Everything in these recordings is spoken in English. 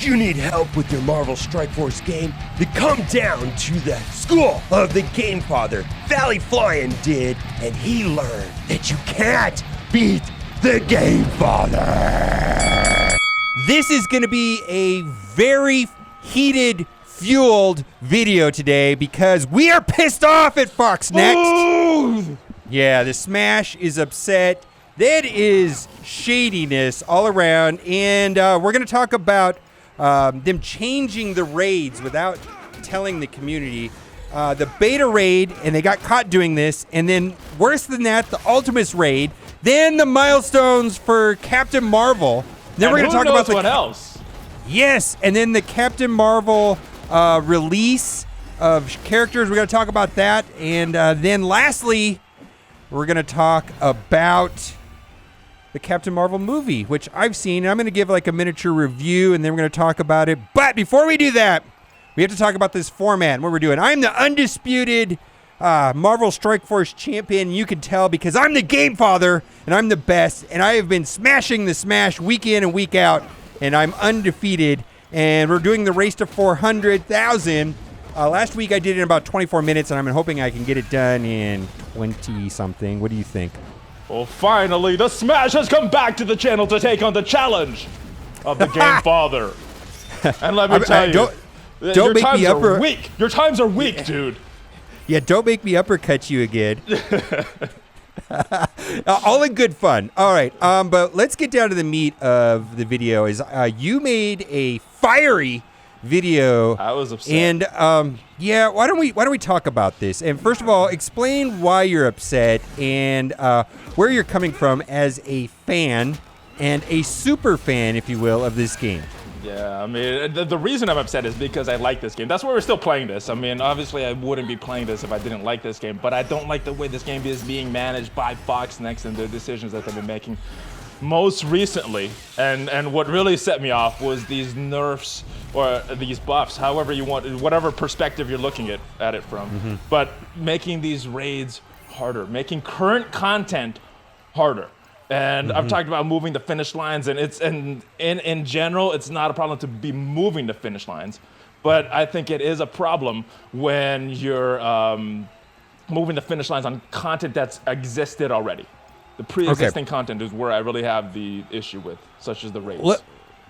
you need help with your Marvel Strike Force game, then come down to the school of the Game Father. Valley Flyin did, and he learned that you can't beat the Game Father. This is going to be a very heated, fueled video today because we are pissed off at Fox Next. Ooh. Yeah, the Smash is upset. That is shadiness all around, and we're going to talk about them changing the raids without telling the community. The beta raid, and they got caught doing this, and then worse than that, the Ultimates raid, then the milestones for Captain Marvel. Then we're going to talk about what else. Yes, and then the Captain Marvel release of characters. We're going to talk about that, and then lastly, we're going to talk about the Captain Marvel movie, which I've seen. I'm going to give like a miniature review, and then we're going to talk about it. But before we do that, we have to talk about this format and what we're doing. I'm the undisputed Marvel Strike Force champion. You can tell because I'm the Game Father, and I'm the best, and I have been smashing the Smash week in and week out, and I'm undefeated. And we're doing the race to 400,000. Last week I did it in about 24 minutes, and I'm hoping I can get it done in 20-something. What do you think? Well, finally, the Smash has come back to the channel to take on the challenge of the Game Father. And let me tell you, your times are weak. Your times are weak, dude. Yeah, don't make me uppercut you again. All in good fun. All right, but let's get down to the meat of the video. Is you made a fiery video? I was upset. And yeah, why don't we talk about this? And first of all, explain why you're upset and where you're coming from as a fan and a super fan, if you will, of this game. Yeah, I mean, the reason I'm upset is because I like this game. That's why we're still playing this. I mean, obviously, I wouldn't be playing this if I didn't like this game, but I don't like the way this game is being managed by Fox Next and the decisions that they've been making most recently. And what really set me off was these nerfs or these buffs, however you want, whatever perspective you're looking at it from. Mm-hmm. But making these raids harder, making current content harder. And I've talked about moving the finish lines, and in general, it's not a problem to be moving the finish lines, but I think it is a problem when you're moving the finish lines on content that's existed already. The pre-existing content is where I really have the issue with, such as the raids.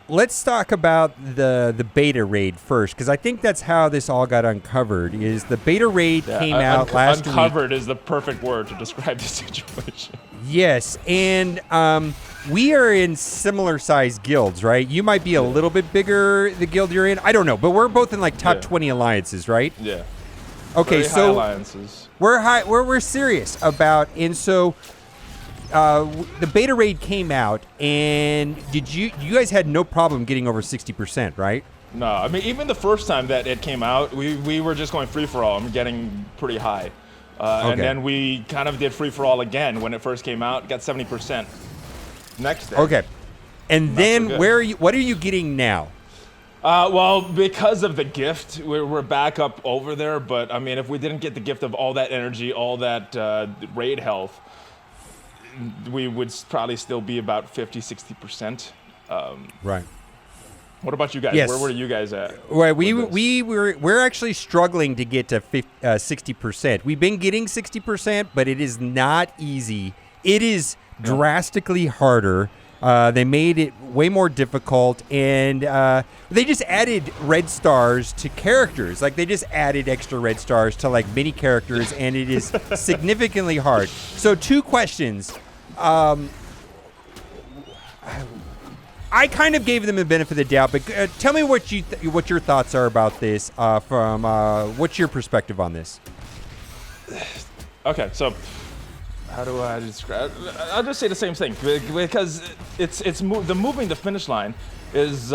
Let's talk about the beta raid first, because I think that's how this all got uncovered. Is the beta raid came out last week. Uncovered is the perfect word to describe the situation. Yes, and we are in similar sized guilds, right? You might be a little bit bigger, the guild you're in. I don't know, but we're both in like top 20 alliances, right? Yeah. Okay, Very so high alliances. We're serious about, and so the beta raid came out, and you guys had no problem getting over 60%, right? No, I mean, even the first time that it came out, we were just going free for all. I'm getting pretty high. And then we kind of did free for all again when it first came out. Got 70% next day. Okay, and then so what are you getting now? Well, because of the gift, we're back up over there. But I mean, if we didn't get the gift of all that energy, all that raid health, we would probably still be about 50-60%. Right. What about you guys? Yes. Where were you guys at? Right, we're actually struggling to get to 60%. We've been getting 60%, but it is not easy. It is drastically harder. They made it way more difficult, and they just added red stars to characters. Like, they just added extra red stars to like mini characters, and it is significantly hard. So 2 questions. I kind of gave them the benefit of the doubt, but tell me what your thoughts are about this. From what's your perspective on this? Okay, so how do I describe? I'll just say the same thing because the moving the finish line is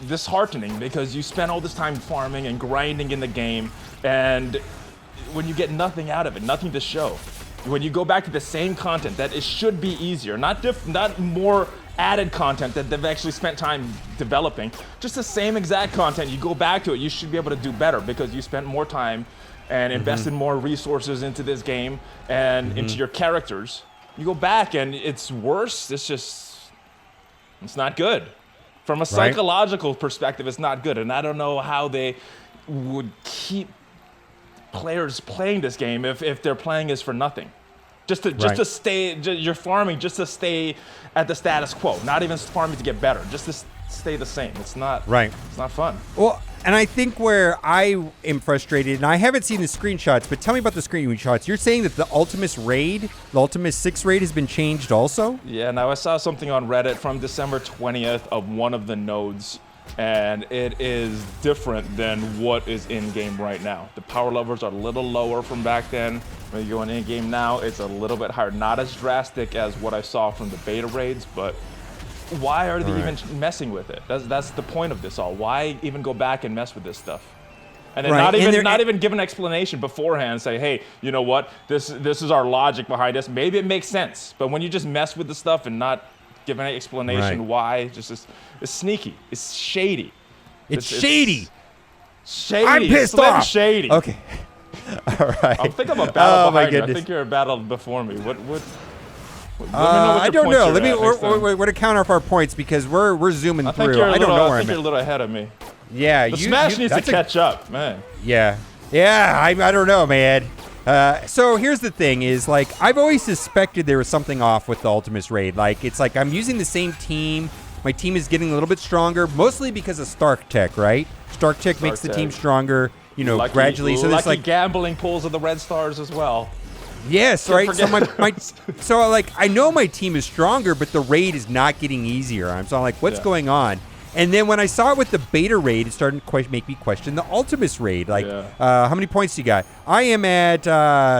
disheartening because you spend all this time farming and grinding in the game, and when you get nothing out of it, nothing to show. When you go back to the same content that it should be easier, not more added content that they've actually spent time developing, just the same exact content, you go back to it, you should be able to do better because you spent more time and invested more resources into this game and into your characters. You go back and it's worse. It's not good. From a psychological perspective, it's not good. And I don't know how they would keep players playing this game if they're playing this for nothing. Just to stay, you're farming just to stay at the status quo. Not even farming to get better, just to stay the same. It's not It's not fun. Well, and I think where I am frustrated, and I haven't seen the screenshots, but tell me about the screenshots. You're saying that the Ultimus raid, the Ultimus 6 raid, has been changed also? Yeah. Now I saw something on Reddit from December 20th of one of the nodes. And it is different than what is in-game right now. The power levels are a little lower from back then. When you go in-game now, it's a little bit higher. Not as drastic as what I saw from the beta raids, but why are they even messing with it? That's the point of this all. Why even go back and mess with this stuff? And then not even give an explanation beforehand. Say, hey, you know what? This is our logic behind this. Maybe it makes sense. But when you just mess with the stuff and not give any explanation why, it's sneaky. It's shady. It's shady. Shady. I'm pissed off. Shady. Okay. All right. I think I'm a battle behind you. I goodness. think you're a battle before me. What let me know what I don't know. Let me. we're to count off our points because we're zooming I think through. I don't know where I I'm think you're a little ahead of me. Yeah, The Smash needs to catch up, man. Yeah. I don't know, man. So here's the thing is, like, I've always suspected there was something off with the Ultimus raid. Like, it's like I'm using the same team. My team is getting a little bit stronger, mostly because of Stark Tech, right? Stark Tech makes the team stronger, gradually. So there's like gambling pools of the Red Stars as well. Yes, right. So I know my team is stronger, but the raid is not getting easier. So I'm like, what's going on? And then when I saw it with the beta raid, it started to make me question the Ultimus raid. Like, how many points you got? I am at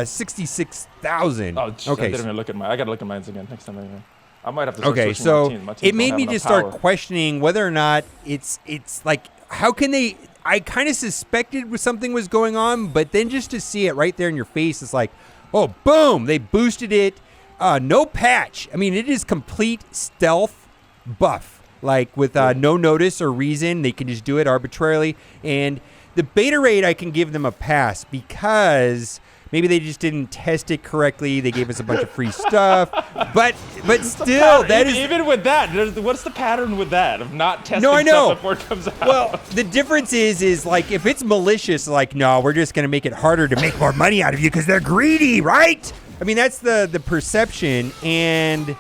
66,000. Oh, okay. I didn't even look at mine. I gotta look at mine again next time. I might have to. Start switching so my team. My it made me just start questioning whether or not it's like, how can they? I kind of suspected something was going on, but then just to see it right there in your face, it's like, oh, boom! They boosted it. No patch. I mean, it is complete stealth buff. Like with no notice or reason, they can just do it arbitrarily. And the beta raid, I can give them a pass because maybe they just didn't test it correctly. They gave us a bunch of free stuff, but still, that is even with that. What's the pattern with that of not testing stuff before it comes out? Well, the difference is like if it's malicious, like no, we're just gonna make it harder to make more money out of you because they're greedy, right? I mean, that's the perception and.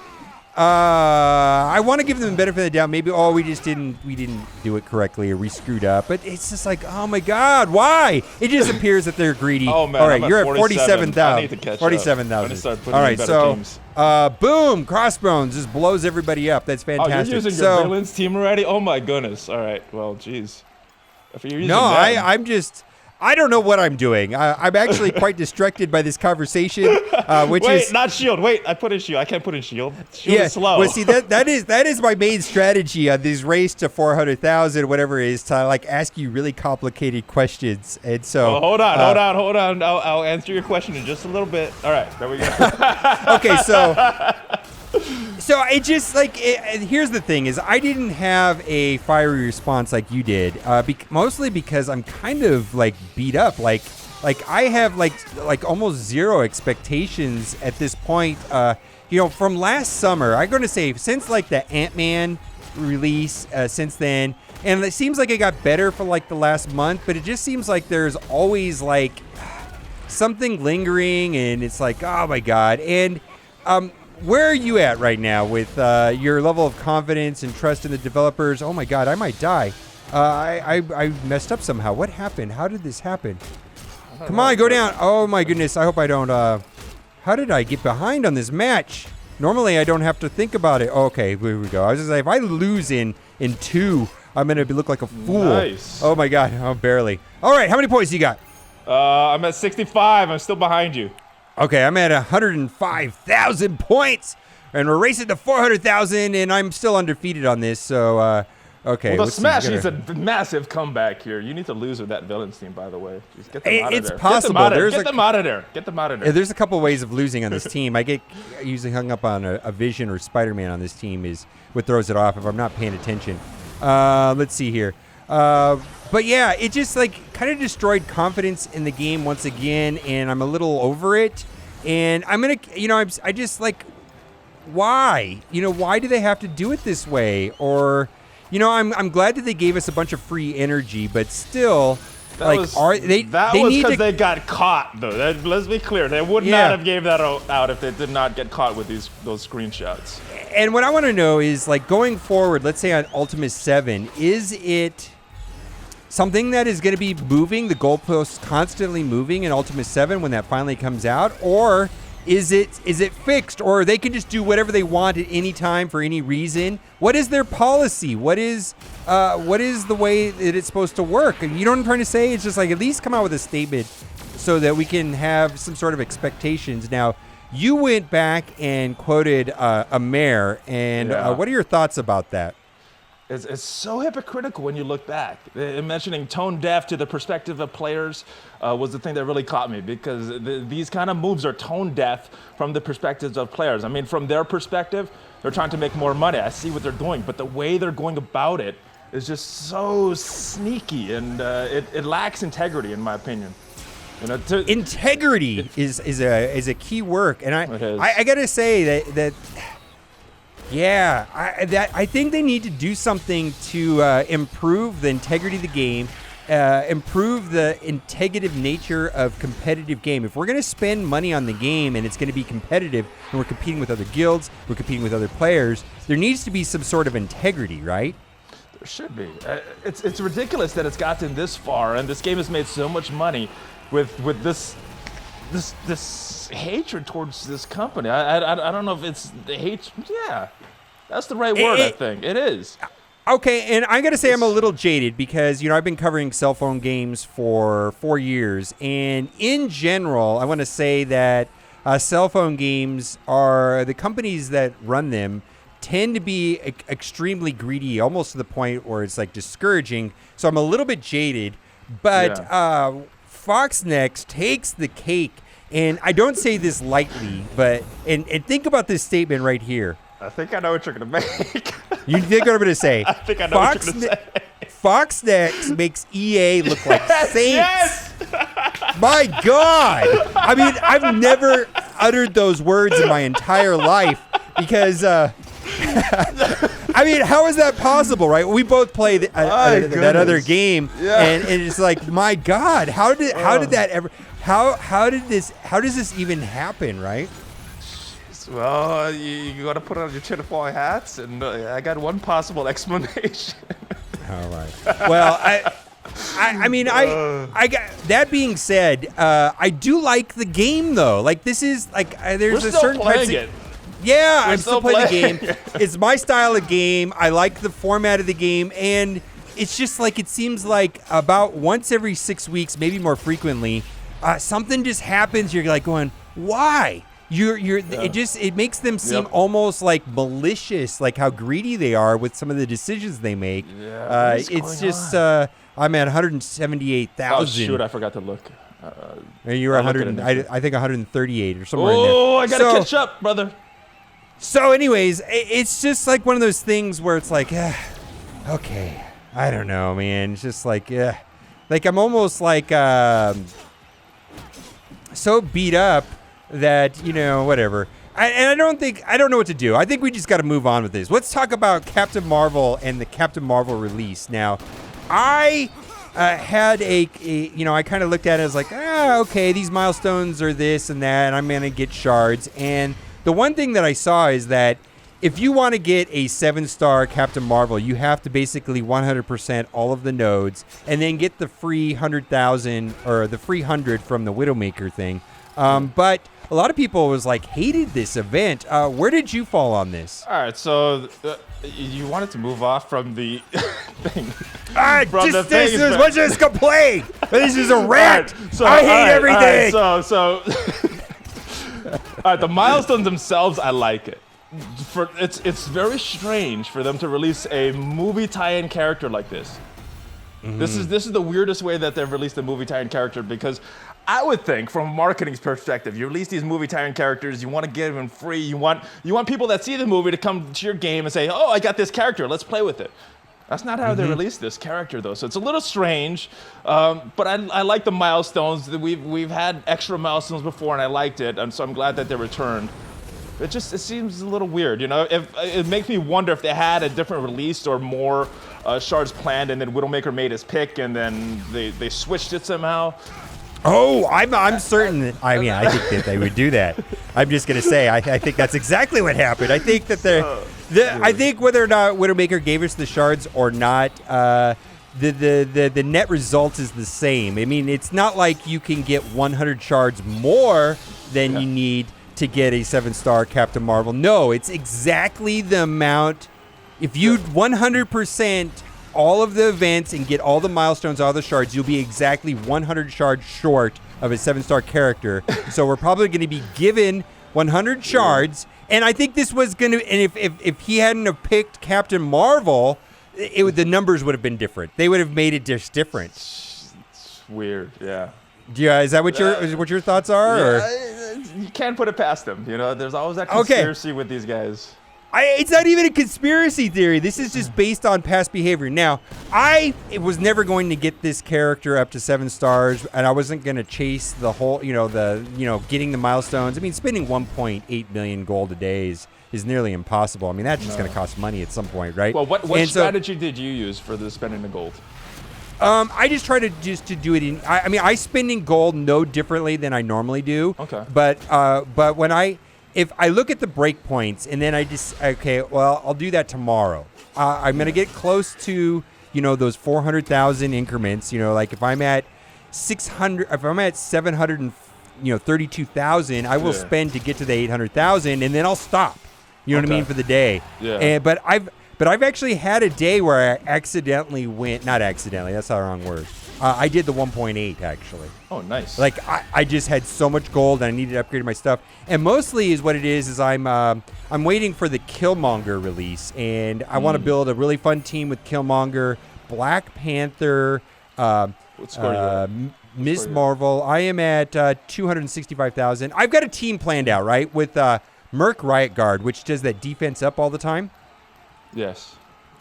I want to give them the benefit of the doubt. Maybe, we didn't do it correctly or we screwed up. But it's just like, oh my God, why? It just appears that they're greedy. Oh man, all right, you're at 47,000. I need to catch 47,000. All right, so boom, Crossbones just blows everybody up. That's fantastic. Oh, you're using your villains team already? Oh my goodness. All right, well, geez. If you're using I'm just. I don't know what I'm doing. I'm actually quite distracted by this conversation, which is not shield. Wait, I put in shield. I can't put in shield. Shield is slow. Well, see that is my main strategy on this race to 400,000, whatever it is, to like ask you really complicated questions. And so hold on. I'll answer your question in just a little bit. All right, there we go. Okay, so it just like here's the thing is I didn't have a fiery response like you did, mostly because I'm kind of like beat up. Like I have like almost zero expectations at this point. From last summer, I'm going to say since like the Ant-Man release, since then, and it seems like it got better for like the last month, but it just seems like there's always like something lingering, and it's like, oh my God, and where are you at right now with your level of confidence and trust in the developers? Oh my God, I might die. I messed up somehow. What happened? How did this happen? Come on, go down. Oh my goodness, I hope I don't. How did I get behind on this match? Normally I don't have to think about it. Okay, here we go. I was just like, if I lose in 2, I'm going to look like a fool. Nice. Oh my God, barely. All right, how many points you got? I'm at 65. I'm still behind you. Okay, I'm at 105,000 points, and we're racing to 400,000, and I'm still undefeated on this. So, okay. Well, the Smash needs a massive comeback here. You need to lose with that villains team, by the way. Just get them out of there. It's possible. Get them out of there. Get them out of there. There's a couple ways of losing on this team. I get usually hung up on a Vision or Spider-Man on this team is what throws it off if I'm not paying attention. Let's see here. But yeah, it just like kind of destroyed confidence in the game once again, and I'm a little over it. And I'm gonna, I just like, why? Why do they have to do it this way? Or, I'm glad that they gave us a bunch of free energy, but still, That was because to, they got caught, though. Let's be clear. They would not have gave that out if they did not get caught with those screenshots. And what I want to know is, like, going forward, let's say on Ultimate 7, is it something that is going to be moving, the goalposts constantly moving in Ultimate 7 when that finally comes out? Or is it fixed, or they can just do whatever they want at any time for any reason? What is their policy? What is the way that it's supposed to work? And you know what I'm trying to say? It's just like, at least come out with a statement so that we can have some sort of expectations. Now, you went back and quoted a mayor, and what are your thoughts about that? It's so hypocritical when you look back. Mentioning tone deaf to the perspective of players was the thing that really caught me, because these kind of moves are tone deaf from the perspectives of players. I mean, from their perspective, they're trying to make more money. I see what they're doing, but the way they're going about it is just so sneaky, and it lacks integrity, in my opinion. Integrity is a key word, and I gotta say that. Yeah, I think they need to do something to improve the integrity of the game, improve the integrative nature of competitive game. If we're going to spend money on the game and it's going to be competitive and we're competing with other guilds, we're competing with other players, there needs to be some sort of integrity, right? There should be. It's ridiculous that it's gotten this far, and this game has made so much money with this hatred towards this company. I don't know if it's the hate. Yeah, that's the right word. I think it is. Okay, and I got to say I'm a little jaded because, I've been covering cell phone games for 4 years, and in general, I want to say that cell phone games are, the companies that run them tend to be extremely greedy, almost to the point where it's like discouraging. So I'm a little bit jaded, but Fox Next takes the cake. And I don't say this lightly, but and think about this statement right here. I think I know what you're going to make. You think what I'm going to say? I think I know what you're going to say. Fox Next makes EA look like saints. Yes! My God. I mean, I've never uttered those words in my entire life because, I mean, how is that possible, right? We both play that other game, and it's like, my God, how does this even happen, right? Well, you got to put on your tinfoil hats, and I got one possible explanation. All right. Well, I mean, I got that being said, I do like the game though. Like, this is like there's We're a still certain playing it. Yeah, I'm still playing the game. It's my style of game. I like the format of the game, and it's just like, it seems like about once every 6 weeks, maybe more frequently, something just happens. You're like going, why? It makes them seem almost like malicious, like how greedy they are with some of the decisions they make. Yeah, it's just I'm at 178,000. Oh shoot, I forgot to look. And you were 100. I think 138 or somewhere in there. Oh, I gotta catch up, brother. So, anyways, it's just like one of those things where it's like, okay, I don't know, man. It's just like, like I'm almost like so beat up that, whatever. I don't know what to do. I think we just got to move on with this. Let's talk about Captain Marvel and the Captain Marvel release. Now, I had I kind of looked at it as like, okay, these milestones are this and that, and I'm going to get shards. And the one thing that I saw is that if you want to get a 7-star Captain Marvel, you have to basically 100% all of the nodes and then get the free 100,000 or the free 100 from the Widowmaker thing. But a lot of people hated this event. Where did you fall on this? All right, so you wanted to move off from the thing. Let's just complain. This is a rant. I hate everything. So the milestones themselves, I like it. It's very strange for them to release a movie tie-in character like this. Mm-hmm. This is the weirdest way that they've released a movie tie-in character, because I would think, from a marketing perspective, you release these movie tie-in characters, you want to give them free, you want people that see the movie to come to your game and say, oh, I got this character, let's play with it. That's not how they released this character, though, so it's a little strange, but I like the milestones. We've had extra milestones before, and I liked it, and so I'm glad that they returned. It seems a little weird, you know. If it makes me wonder if they had a different release or more shards planned, and then Widowmaker made his pick, and then they switched it somehow. Oh, I'm certain that, I think that they would do that. I'm just gonna say I think that's exactly what happened. I think that I think whether or not Widowmaker gave us the shards or not, the net result is the same. I mean, it's not like you can get 100 shards more than you need to get a 7-star Captain Marvel. No, it's exactly the amount. If you 100% all of the events and get all the milestones, all the shards, you'll be exactly 100 shards short of a 7-star character. So we're probably going to be given 100 shards. And I think this was going to, and if he hadn't have picked Captain Marvel, the numbers would have been different. They would have made it just different. It's weird, yeah. Yeah, is that what your thoughts are? Yeah, Or? You can't put it past them. You know, there's always that conspiracy with these guys. It's not even a conspiracy theory. This is just based on past behavior. Now, I was never going to get this character up to 7 stars, and I wasn't going to chase the whole, getting the milestones. I mean, spending 1.8 million gold a day is nearly impossible. I mean, that's just going to cost money at some point, right? Well, what strategy did you use for the spending the gold? I just try to do it I spend in gold no differently than I normally do. Okay. But when if I look at the breakpoints and then I'll do that tomorrow. I'm gonna get close to those 400,000 increments. Like if I'm at 600, if I'm at 732,000, I will spend to get to the 800,000, and then I'll stop. You know what I mean, for the day. Yeah. But I've actually had a day where I accidentally went, not accidentally, that's not the wrong word. I did the 1.8 actually. Oh, nice. Like I just had so much gold and I needed to upgrade my stuff. And mostly is what it is I'm waiting for the Killmonger release, and I want to build a really fun team with Killmonger, Black Panther, What score are you at? Ms. Marvel. I am at 265,000. I've got a team planned out, right, with Merc Riot Guard, which does that defense up all the time. Yes.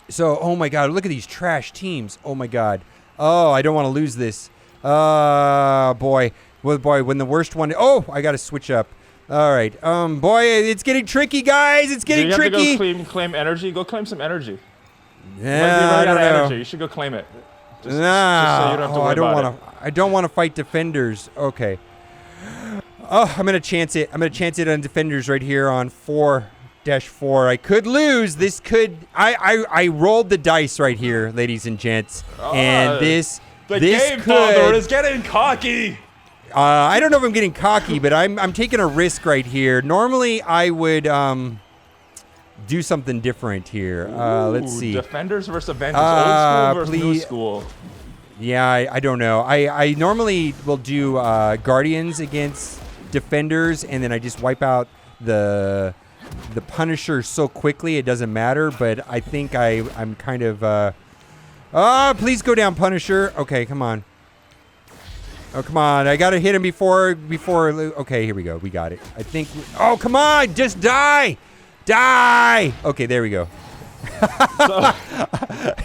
So, oh my God, look at these trash teams. Oh my God. Oh, I don't want to lose this. Boy. Well, boy, when the worst one. Oh, I got to switch up. All right. Boy, it's getting tricky, guys. It's getting tricky. You have to go claim energy. Go claim some energy. Yeah, I don't know. Energy. You should go claim it. Just so you don't have to worry about it. I don't want to fight defenders. Okay. Oh, I'm gonna chance it. I'm gonna chance it on defenders right here on 4-4. I could lose. This could. I rolled the dice right here, ladies and gents, and this game father is getting cocky. I don't know if I'm getting cocky, but I'm taking a risk right here. Normally, I would do something different here. Let's see. Defenders versus Avengers. Old school versus new school. Yeah, I don't know. I normally will do Guardians against Defenders, and then I just wipe out the Punisher so quickly it doesn't matter. But I think I'm kind of please go down, Punisher. Okay, come on. Oh, come on. I got to hit him before. Okay, here we go. We got it. I think. Oh, come on. Just die. Die. Okay, there we go.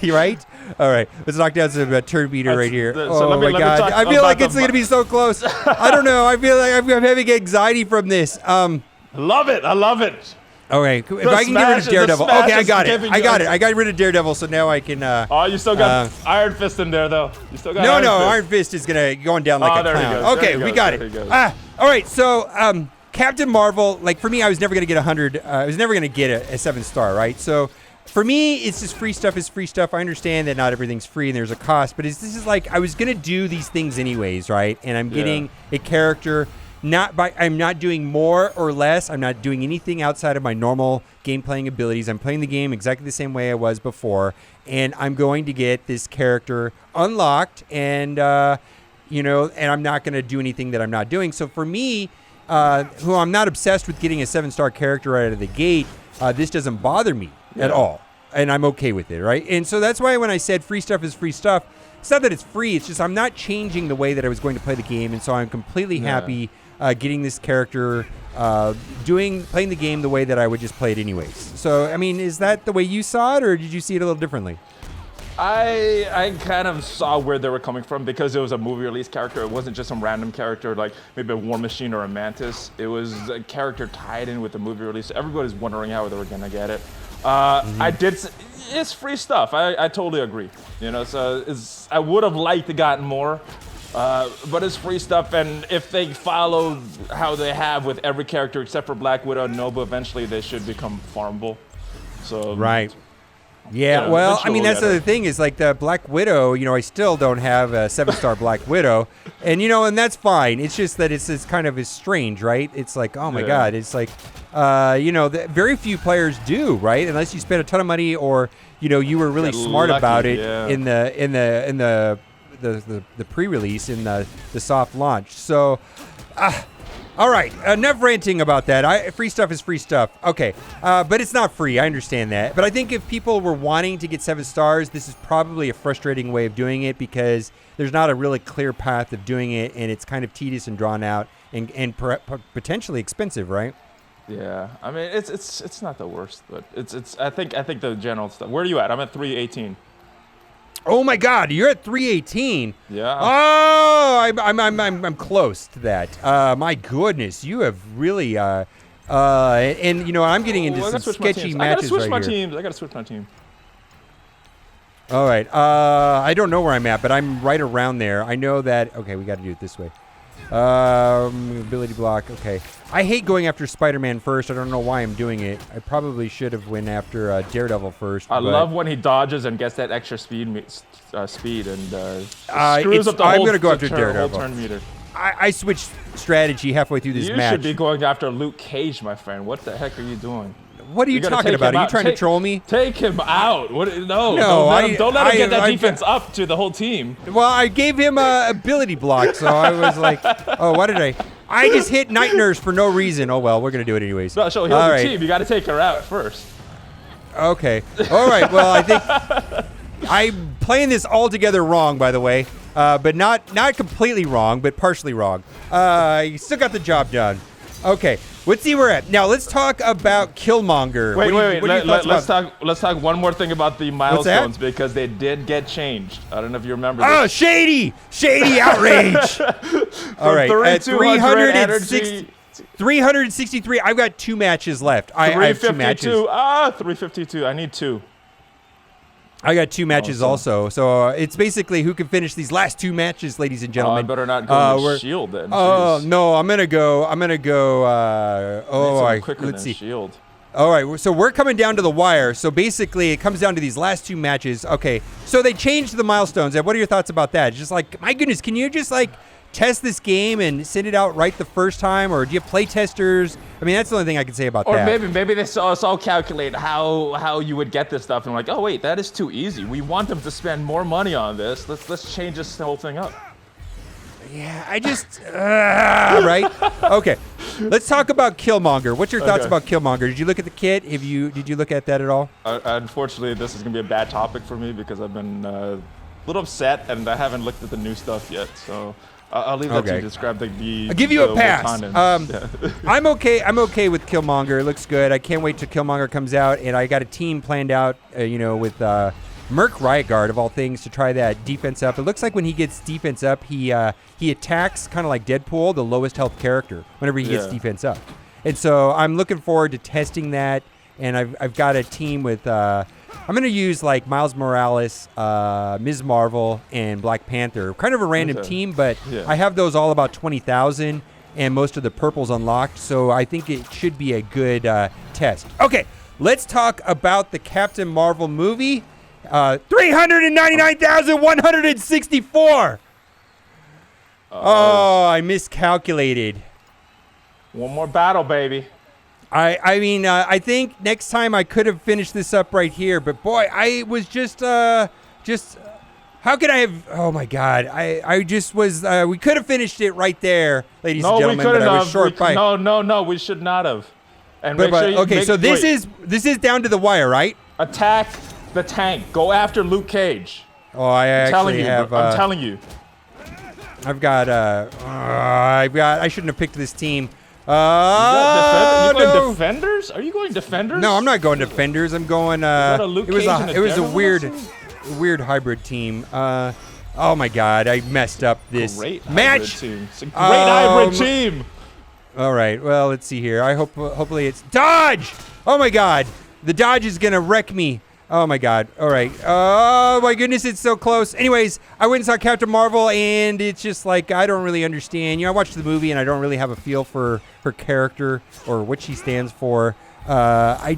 You right? All right. Let's knock down some turn beater right here. Oh, my God. I feel like it's going to be so close. I don't know. I feel like I'm having anxiety from this. Love it. I love it. Okay. If I can get rid of Daredevil. Okay, I got it. I got rid of Daredevil, so now I can. You still got Iron Fist in there, though. You still got Iron Fist is going down like a clown. Okay, we got it. All right. So, Captain Marvel, like for me, I was never going to get 100. I was never going to get a 7-star, right? So, for me, it's just free stuff is free stuff. I understand that not everything's free and there's a cost, but this is like I was going to do these things anyways, right? And I'm getting a character. I'm not doing more or less. I'm not doing anything outside of my normal game playing abilities. I'm playing the game exactly the same way I was before, and I'm going to get this character unlocked, and and I'm not going to do anything that I'm not doing. So for me, who I'm not obsessed with getting a 7-star character right out of the gate, this doesn't bother me at all, and I'm okay with it, right? And so that's why when I said free stuff is free stuff, it's not that it's free. It's just I'm not changing the way that I was going to play the game, and so I'm completely happy getting this character, playing the game the way that I would just play it anyways. So, I mean, is that the way you saw it, or did you see it a little differently? I kind of saw where they were coming from because it was a movie release character. It wasn't just some random character like maybe a War Machine or a Mantis. It was a character tied in with the movie release. Everybody's wondering how they were gonna get it. It's free stuff. I totally agree. You know, so I would have liked to gotten more, but it's free stuff. And if they follow how they have with every character except for Black Widow and Nova, eventually they should become farmable. So right. Yeah, well, I mean, that's the other thing is like the Black Widow, you know, I still don't have a 7-star Black Widow. And, you know, and that's fine. It's just that it's kind of strange, right? It's like, oh, my God. It's like, you know, very few players do, right? Unless you spend a ton of money or, you know, you were really smart about it in the pre-release, in the soft launch. So, all right, enough ranting about that. Free stuff is free stuff. Okay, but it's not free. I understand that. But I think if people were wanting to get 7 stars, this is probably a frustrating way of doing it because there's not a really clear path of doing it, and it's kind of tedious and drawn out and potentially expensive, right? Yeah, I mean it's not the worst, but it's I think the general stuff. Where are you at? I'm at 318. Oh my God, you're at 318. Yeah. Oh, I'm close to that. My goodness, you have really and you know I'm getting into some sketchy matches right here. I gotta switch my team. All right. I don't know where I'm at, but I'm right around there. I know that. Okay, we got to do it this way. Ability block. Okay. I hate going after Spider-Man first. I don't know why I'm doing it. I probably should have went after Daredevil first. I love when he dodges and gets that extra speed and screws up the I'm whole going to go after Daredevil. whole turn meter. I switched strategy halfway through this match. You should be going after Luke Cage, my friend. What the heck are you doing? What are you talking about? Are you trying to troll me? Take him out. No, don't let him get that defense up to the whole team. Well, I gave him a ability block, so I was like, oh, what did I just hit Night Nurse for no reason. Oh, well, we're going to do it anyways. No, she'll heal the team. You got to take her out first. Okay. All right. Well, I think I'm playing this altogether wrong, by the way, but not completely wrong, but partially wrong. You still got the job done. Okay. Let's see where we're at. Now, let's talk about Killmonger. Wait. Let's talk one more thing about the milestones because they did get changed. I don't know if you remember this. Oh, shady outrage. All right, at 363, I've got 2 matches left. I have 2 matches. 352. I need 2. I got 2 matches also. So it's basically who can finish these last 2 matches, ladies and gentlemen. I better not go with Shield then. Oh, no, I'm going to go. Let's see. Shield. All right, so we're coming down to the wire. So basically, it comes down to these last 2 matches. Okay, so they changed the milestones. What are your thoughts about that? Just like, my goodness, can you just like test this game and send it out right the first time, or do you have play testers? I mean, that's the only thing I can say about that. Or maybe they saw us all calculate how you would get this stuff, and like, oh wait, that is too easy. We want them to spend more money on this. Let's change this whole thing up. Yeah, I just right. Okay, let's talk about Killmonger. What's your thoughts about Killmonger? Did you look at the kit? Did you look at that at all? Unfortunately, this is gonna be a bad topic for me because I've been a little upset and I haven't looked at the new stuff yet. So. I'll leave that to describe the I'll give you a pass. I'm okay with Killmonger. It looks good. I can't wait till Killmonger comes out, and I got a team planned out, with Merc Riot Guard of all things to try that defense up. It looks like when he gets defense up, he attacks kind of like Deadpool, the lowest health character, whenever he gets defense up. And so I'm looking forward to testing that, and I've got a team with. I'm going to use like Miles Morales, Ms. Marvel, and Black Panther. Kind of a random team, but I have those all about 20,000, and most of the purples unlocked, so I think it should be a good test. Okay, let's talk about the Captain Marvel movie. 399,164! Oh, I miscalculated. One more battle, baby. I mean, I think next time I could have finished this up right here, but boy, I was just, how could I have, oh my God, I just was, we could have finished it right there, ladies and gentlemen, but I was short by. No, we should not have. And this is down to the wire, right? Attack the tank. Go after Luke Cage. Oh, I'm telling you. I shouldn't have picked this team. Defenders? Are you going Defenders? No, I'm not going Defenders. I'm going. It was a weird. weird hybrid team. Oh my God, I messed up this Great match. hybrid team. It's a great hybrid team. All right, well, let's see here. Hopefully it's dodge. Oh my God, the dodge is gonna wreck me. Oh my God. All right. Oh my goodness, it's so close. Anyways, I went and saw Captain Marvel, and it's just like I don't really understand. You know, I watched the movie, and I don't really have a feel for her character or what she stands for. I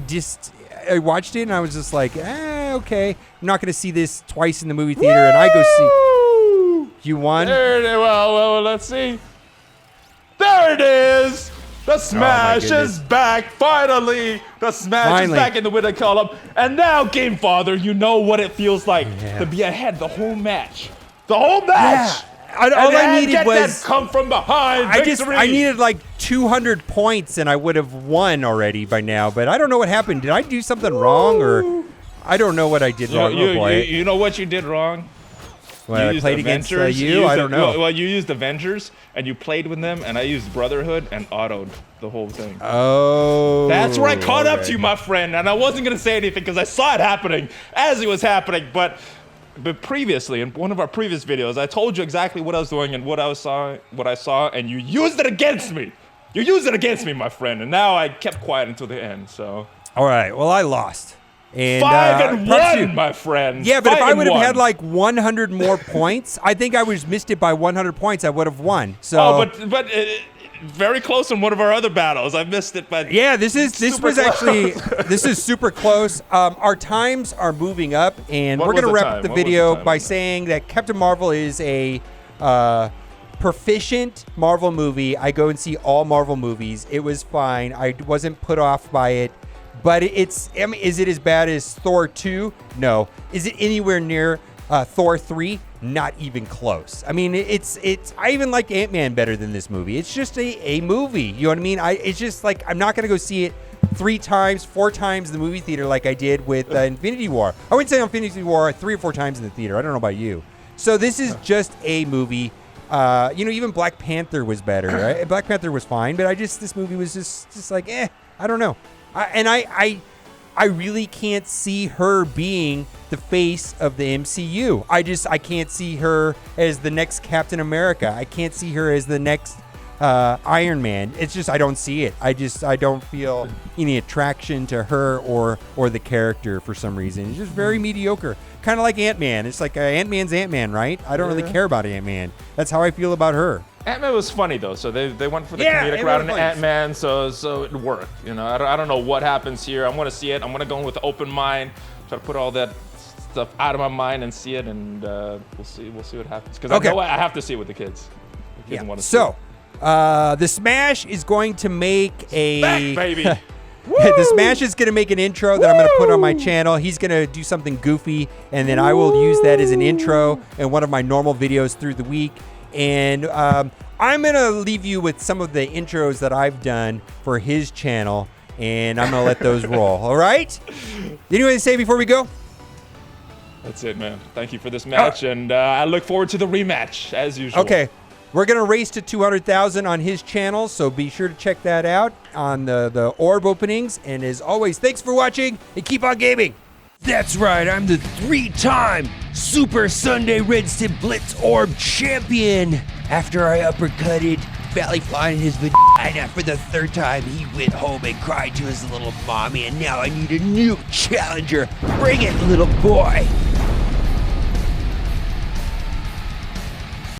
watched it, and I was just like, okay. I'm not going to see this twice in the movie theater, and I go see. You won? Well, let's see. There it is. The Smash is back, finally! The Smash is back in the winning column. And now, Game Father, you know what it feels like to be ahead the whole match. The whole match! Yeah. All I needed was... that come from behind victory. I needed like 200 points, and I would have won already by now. But I don't know what happened. Did I do something wrong, or... I don't know what I did wrong. You know what you did wrong? Well, I played against you? I don't know. Well, you used Avengers, and you played with them, and I used Brotherhood and autoed the whole thing. Oh. That's where I caught up to you, my friend, and I wasn't going to say anything because I saw it happening as it was happening, but previously, in one of our previous videos, I told you exactly what I was doing and what I saw, and you used it against me. You used it against me, my friend, and now I kept quiet until the end, so. All right, well, I lost. And, 5-1, my friend. Yeah, but if I would have had like 100 more points, I think I was missed it by 100 points. I would have won. So. Oh, but very close in one of our other battles. I missed it, but yeah, this is super close. Our times are moving up, and we're gonna wrap up the video by saying that Captain Marvel is a proficient Marvel movie. I go and see all Marvel movies. It was fine. I wasn't put off by it. But is it as bad as Thor 2? No. Is it anywhere near Thor 3? Not even close. I mean, I even like Ant-Man better than this movie. It's just a movie. You know what I mean? It's just like, I'm not going to go see it 3 times, 4 times in the movie theater like I did with Infinity War. I wouldn't say Infinity War 3 or 4 times in the theater. I don't know about you. So this is just a movie. Even Black Panther was better. Right? Black Panther was fine, but this movie was just like, I don't know. I really can't see her being the face of the MCU. I can't see her as the next Captain America. I can't see her as the next Iron Man. It's just, I don't see it. I don't feel any attraction to her or the character for some reason. It's just very mediocre. Kind of like Ant-Man. It's like Ant-Man's Ant-Man, right? I don't really care about Ant-Man. That's how I feel about her. Ant-Man was funny though, so they went for the comedic route in Ant-Man, so it worked. You know, I don't know what happens here. I'm gonna see it. I'm gonna go in with an open mind, try to put all that stuff out of my mind and see it, and we'll see what happens. Because I know I have to see it with the kids. The kids want to see it. The Smash is going to make a back, baby. The Smash is going to make an intro that I'm going to put on my channel. He's going to do something goofy, and then I will use that as an intro in one of my normal videos through the week. And I'm going to leave you with some of the intros that I've done for his channel, and I'm going to let those roll. All right? Anything to say before we go? That's it, man. Thank you for this match, and I look forward to the rematch, as usual. Okay. We're going to race to 200,000 on his channel, so be sure to check that out on the orb openings. And as always, thanks for watching, and keep on gaming. That's right, I'm the 3-time Super Sunday Red Stip Blitz Orb Champion. After I uppercutted Valley Flying in his vagina for the 3rd time, he went home and cried to his little mommy, and now I need a new challenger. Bring it, little boy.